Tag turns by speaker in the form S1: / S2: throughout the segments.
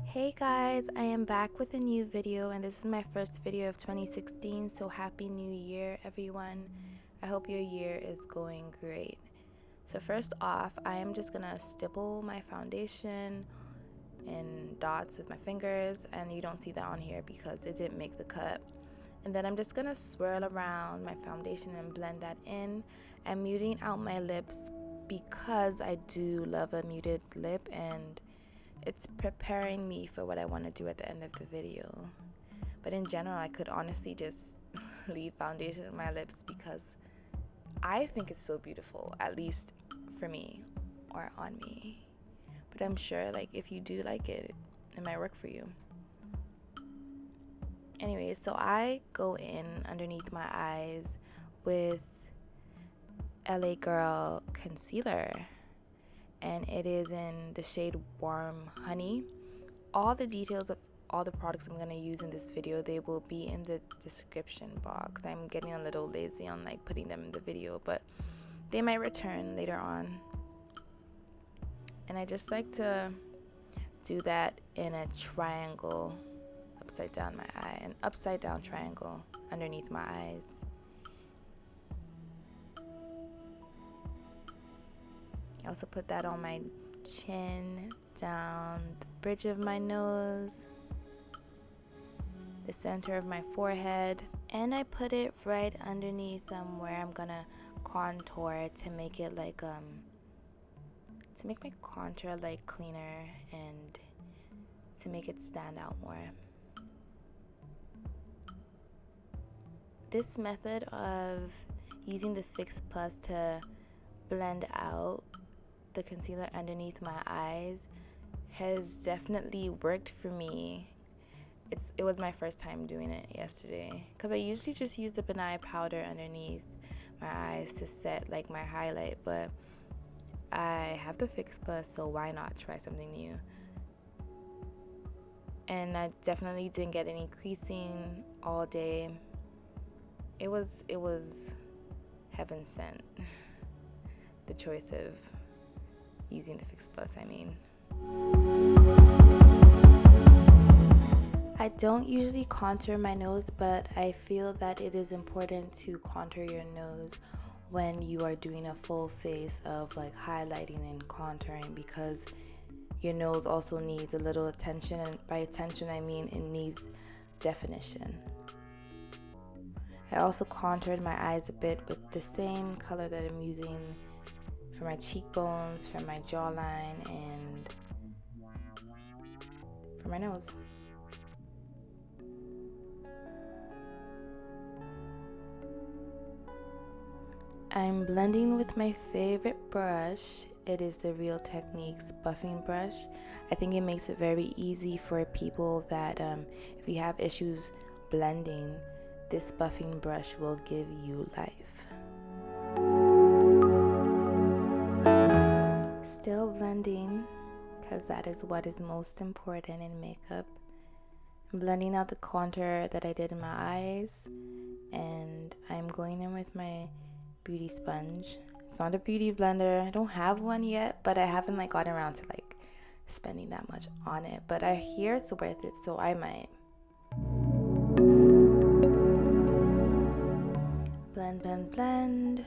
S1: Hey guys, I am back with a new video and this is my first video of 2016, so happy new year everyone. I hope your year is going great. So first off, I am just gonna stipple my foundation in dots with my fingers, and you don't see that on here because it didn't make the cut. And then I'm just gonna swirl around my foundation and blend that in. I'm muting out my lips because I do love a muted lip, and it's preparing me for what I want to do at the end of the video. But in general, I could honestly just leave foundation on my lips because I think it's so beautiful, at least for me or on me. But I'm sure like if you do like it, it might work for you. Anyways, so I go in underneath my eyes with LA Girl concealer, and it is in the shade Warm Honey. All the details of all the products I'm going to use in this video, they will be in the description box. I'm getting a little lazy on like putting them in the video, but they might return later on. And I just like to do that in a triangle upside down my eye, an upside down triangle underneath my eyes. I also put that on my chin, down the bridge of my nose, the center of my forehead, and I put it right underneath where I'm gonna contour to make it like to make my contour like cleaner and to make it stand out more. This method of using the Fix Plus to blend out the concealer underneath my eyes has definitely worked for me. It was my first time doing it yesterday because I usually just use the banana powder underneath my eyes to set like my highlight, but I have the Fix Plus, so why not try something new? And I definitely didn't get any creasing all day. It was heaven sent, the choice of using the Fix Plus, I mean. I don't usually contour my nose, but I feel that it is important to contour your nose when you are doing a full face of like highlighting and contouring, because your nose also needs a little attention, and by attention I mean it needs definition. I also contoured my eyes a bit with the same color that I'm using for my cheekbones, for my jawline, and for my nose. I'm blending with my favorite brush. It is the Real Techniques buffing brush. I think it makes it very easy for people that if you have issues blending, this buffing brush will give you life. Still blending, because that is what is most important in makeup. I'm blending out the contour that I did in my eyes, and I'm going in with my beauty sponge. It's not a beauty blender. I don't have one yet, but I haven't like gotten around to like spending that much on it, but I hear it's worth it, so I might. Blend, blend, blend.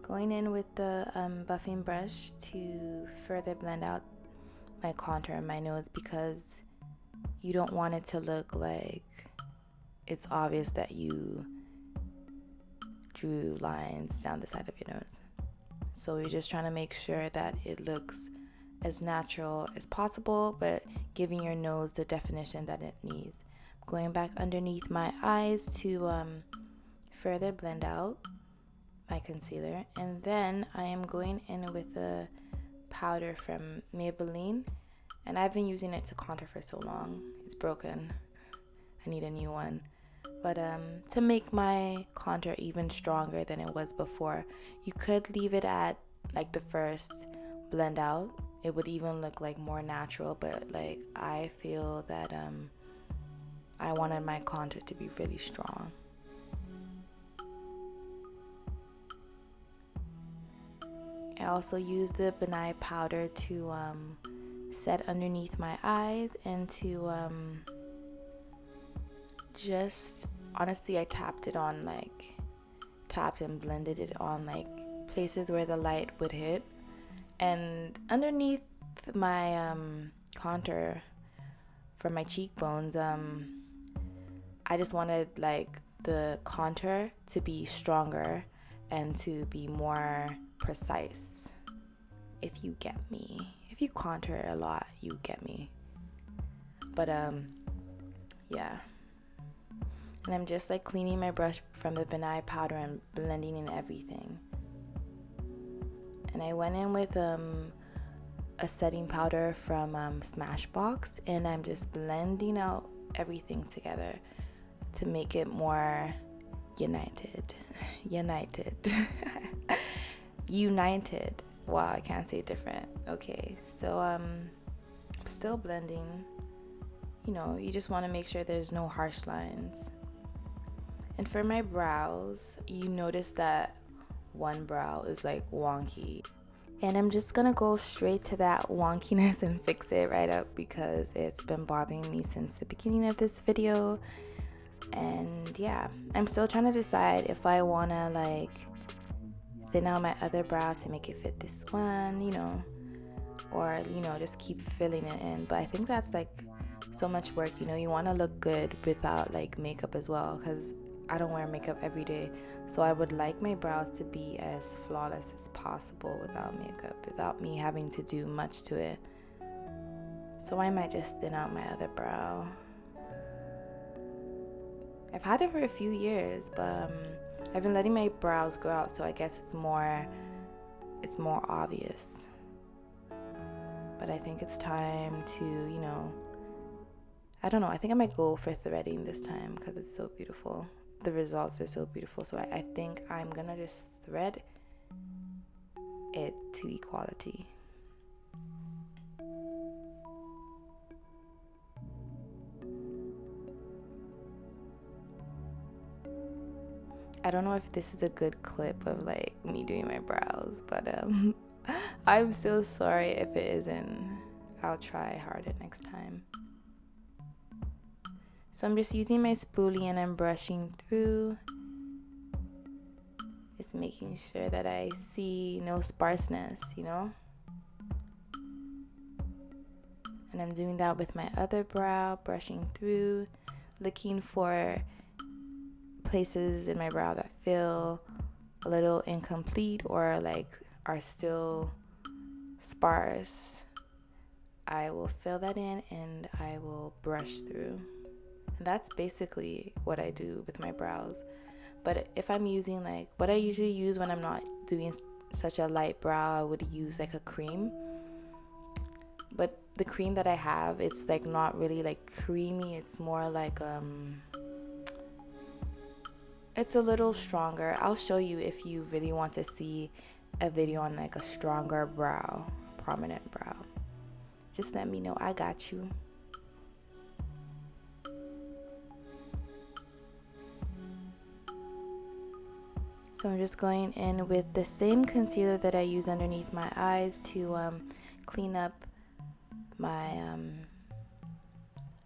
S1: Going in with the buffing brush to further blend out my contour in my nose, because you don't want it to look like it's obvious that you drew lines down the side of your nose. So you're just trying to make sure that it looks as natural as possible, but giving your nose the definition that it needs. Going back underneath my eyes to further blend out my concealer, and then I am going in with a powder from Maybelline, and I've been using it to contour for so long. It's broken. I need a new one. But to make my contour even stronger than it was before, you could leave it at like the first blend out. It would even look like more natural, but like I feel that I wanted my contour to be really strong. I also use the Banana Powder to set underneath my eyes and to just, honestly, I tapped and blended it on like places where the light would hit. And underneath my contour for my cheekbones, I just wanted like the contour to be stronger and to be more precise, if you get me. If you contour a lot, you get me. But yeah. And I'm just like cleaning my brush from the Banana Powder and blending in everything. And I went in with a setting powder from Smashbox, and I'm just blending out everything together to make it more united. United. Wow, I can't say different. Okay, so still blending. You know, you just want to make sure there's no harsh lines. And for my brows, you notice that one brow is like wonky. And I'm just gonna go straight to that wonkiness and fix it right up because it's been bothering me since the beginning of this video. And yeah, I'm still trying to decide if I wanna like thin out my other brow to make it fit this one, you know, or, you know, just keep filling it in. But I think that's like so much work, you know. You want to look good without like makeup as well, because I don't wear makeup every day, so I would like my brows to be as flawless as possible without makeup, without me having to do much to it. So I might just thin out my other brow. I've had it for a few years, but I've been letting my brows grow out, so I guess it's more obvious. But I think it's time to, you know, I don't know, I think I might go for threading this time because it's so beautiful. The results are so beautiful, so I think I'm gonna just thread it to equality. I don't know if this is a good clip of like me doing my brows, but I'm so sorry if it isn't. I'll try harder next time. So I'm just using my spoolie and I'm brushing through, just making sure that I see no sparseness, you know. And I'm doing that with my other brow, brushing through, looking for places in my brow that feel a little incomplete or like are still sparse. I will fill that in and I will brush through. And that's basically what I do with my brows. But if I'm using like what I usually use when I'm not doing such a light brow, I would use like a cream. But the cream that I have, it's like not really like creamy. It's more like it's a little stronger. I'll show you if you really want to see a video on like a stronger brow, prominent brow. Just let me know. I got you. So I'm just going in with the same concealer that I use underneath my eyes to clean up my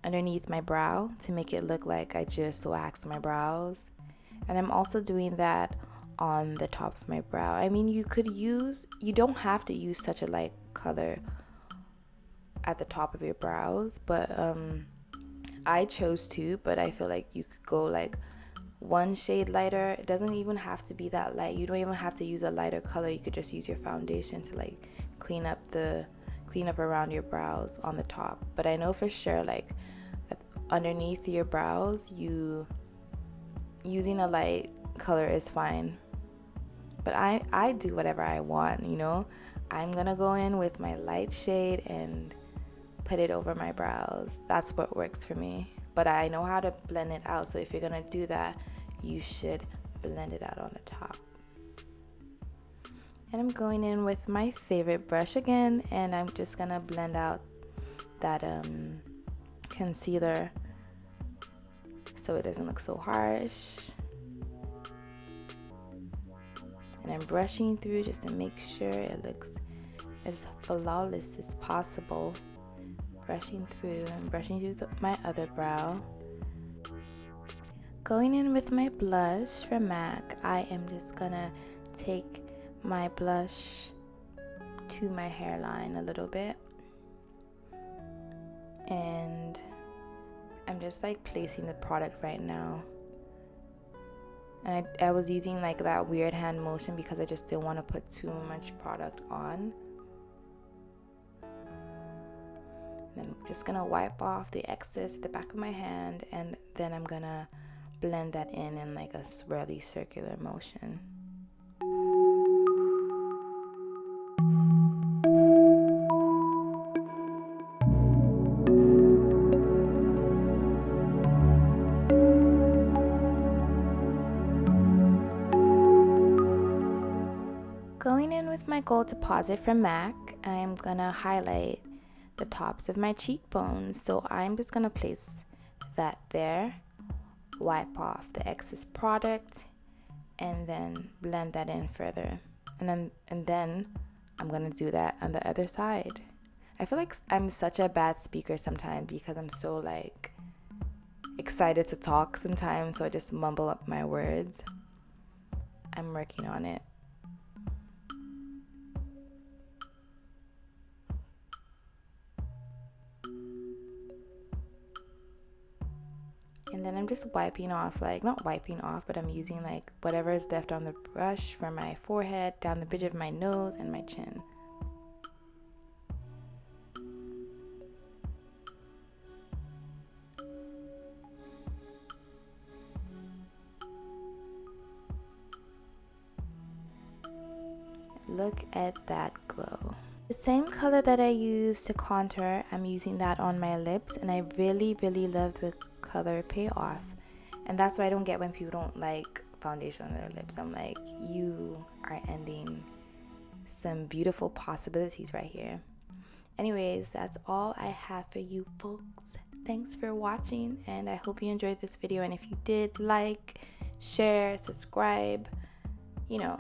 S1: underneath my brow to make it look like I just waxed my brows. And I'm also doing that on the top of my brow. I mean, you don't have to use such a light color at the top of your brows, but I chose to, but I feel like you could go like one shade lighter. It doesn't even have to be that light. You don't even have to use a lighter color. You could just use your foundation to like clean up around your brows on the top. But I know for sure like underneath your brows, using a light color is fine. But I do whatever I want, you know. I'm gonna go in with my light shade and put it over my brows. That's what works for me. But I know how to blend it out, so if you're gonna do that, you should blend it out on the top. And I'm going in with my favorite brush again, and I'm just gonna blend out that concealer so it doesn't look so harsh. And I'm brushing through just to make sure it looks as flawless as possible. Brushing through and brushing through my other brow. Going in with my blush from MAC, I am just gonna take my blush to my hairline a little bit. And I'm just like placing the product right now. And I was using like that weird hand motion because I just didn't want to put too much product on. And I'm just gonna wipe off the excess at the back of my hand, and then I'm gonna blend that in like a swirly circular motion. Going in with my gold deposit from MAC, I'm gonna highlight the tops of my cheekbones. So I'm just gonna place that there, wipe off the excess product, and then blend that in further. And then I'm gonna do that on the other side. I feel like I'm such a bad speaker sometimes because I'm so like excited to talk sometimes, so I just mumble up my words. I'm working on it. And then I'm just wiping off, like not wiping off, but I'm using like whatever is left on the brush from my forehead, down the bridge of my nose and my chin. Look at that glow. The same color that I used to contour, I'm using that on my lips, and I really love the color payoff. And that's why I don't get when people don't like foundation on their lips. I'm like, you are ending some beautiful possibilities right here. Anyways, that's all I have for you folks. Thanks for watching, and I hope you enjoyed this video. And if you did, like, share, subscribe, you know,